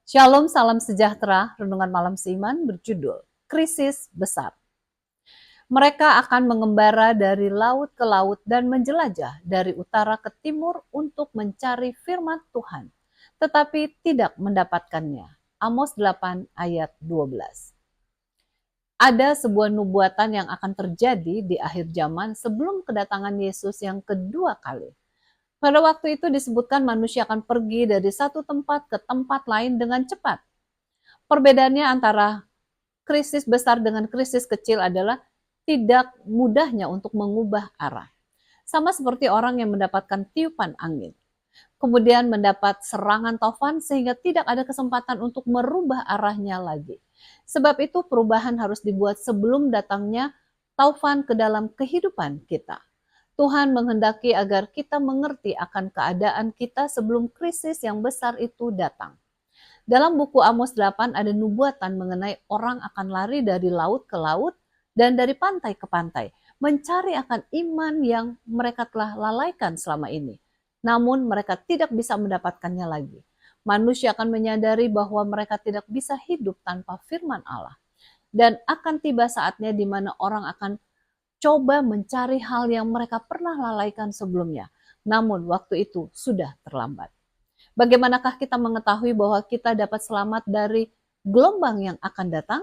Shalom, salam sejahtera. Renungan malam seiman berjudul Krisis Besar. Mereka akan mengembara dari laut ke laut dan menjelajah dari utara ke timur untuk mencari firman Tuhan, tetapi tidak mendapatkannya. Amos 8 ayat 12. Ada sebuah nubuatan yang akan terjadi di akhir zaman sebelum kedatangan Yesus yang kedua kali. Pada waktu itu disebutkan manusia akan pergi dari satu tempat ke tempat lain dengan cepat. Perbedaannya antara krisis besar dengan krisis kecil adalah tidak mudahnya untuk mengubah arah. Sama seperti orang yang mendapatkan tiupan angin, kemudian mendapat serangan taufan sehingga tidak ada kesempatan untuk merubah arahnya lagi. Sebab itu perubahan harus dibuat sebelum datangnya taufan ke dalam kehidupan kita. Tuhan menghendaki agar kita mengerti akan keadaan kita sebelum krisis yang besar itu datang. Dalam buku Amos 8 ada nubuatan mengenai orang akan lari dari laut ke laut dan dari pantai ke pantai, mencari akan iman yang mereka telah lalaikan selama ini. Namun mereka tidak bisa mendapatkannya lagi. Manusia akan menyadari bahwa mereka tidak bisa hidup tanpa firman Allah. Dan akan tiba saatnya di mana orang akan coba mencari hal yang mereka pernah lalaikan sebelumnya. Namun waktu itu sudah terlambat. Bagaimanakah kita mengetahui bahwa kita dapat selamat dari gelombang yang akan datang?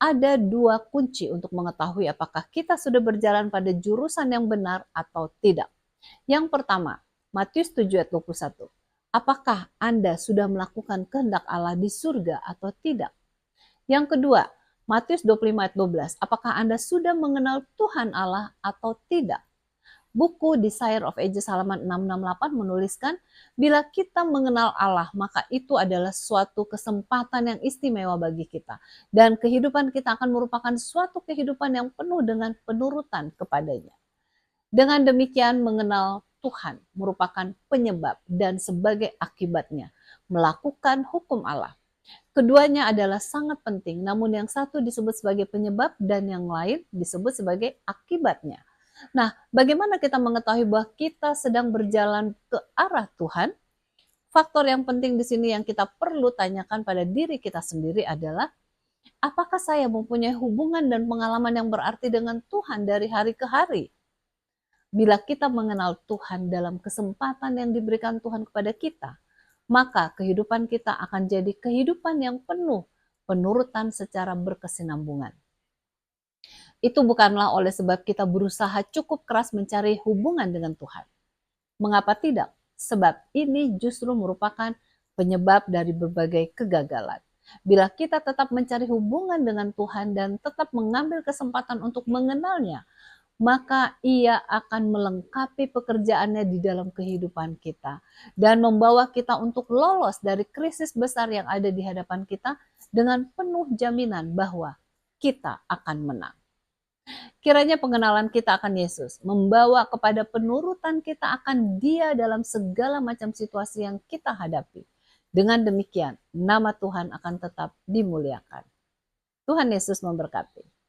Ada dua kunci untuk mengetahui apakah kita sudah berjalan pada jurusan yang benar atau tidak. Yang pertama, Matius 7 ayat 21. Apakah Anda sudah melakukan kehendak Allah di surga atau tidak? Yang kedua, Matius 25 ayat 12. Apakah Anda sudah mengenal Tuhan Allah atau tidak? Buku Desire of Ages halaman 668 menuliskan, bila kita mengenal Allah, maka itu adalah suatu kesempatan yang istimewa bagi kita. Dan kehidupan kita akan merupakan suatu kehidupan yang penuh dengan penurutan kepadanya. Dengan demikian mengenal Tuhan merupakan penyebab dan sebagai akibatnya melakukan hukum Allah. Keduanya adalah sangat penting, namun yang satu disebut sebagai penyebab dan yang lain disebut sebagai akibatnya. Nah, bagaimana kita mengetahui bahwa kita sedang berjalan ke arah Tuhan? Faktor yang penting di sini yang kita perlu tanyakan pada diri kita sendiri adalah, apakah saya mempunyai hubungan dan pengalaman yang berarti dengan Tuhan dari hari ke hari? Bila kita mengenal Tuhan dalam kesempatan yang diberikan Tuhan kepada kita, maka kehidupan kita akan jadi kehidupan yang penuh penurutan secara berkesinambungan. Itu bukanlah oleh sebab kita berusaha cukup keras mencari hubungan dengan Tuhan. Mengapa tidak? Sebab ini justru merupakan penyebab dari berbagai kegagalan. Bila kita tetap mencari hubungan dengan Tuhan dan tetap mengambil kesempatan untuk mengenalnya, maka ia akan melengkapi pekerjaannya di dalam kehidupan kita dan membawa kita untuk lolos dari krisis besar yang ada di hadapan kita dengan penuh jaminan bahwa kita akan menang. Kiranya pengenalan kita akan Yesus membawa kepada penurutan kita akan Dia dalam segala macam situasi yang kita hadapi. Dengan demikian, nama Tuhan akan tetap dimuliakan. Tuhan Yesus memberkati.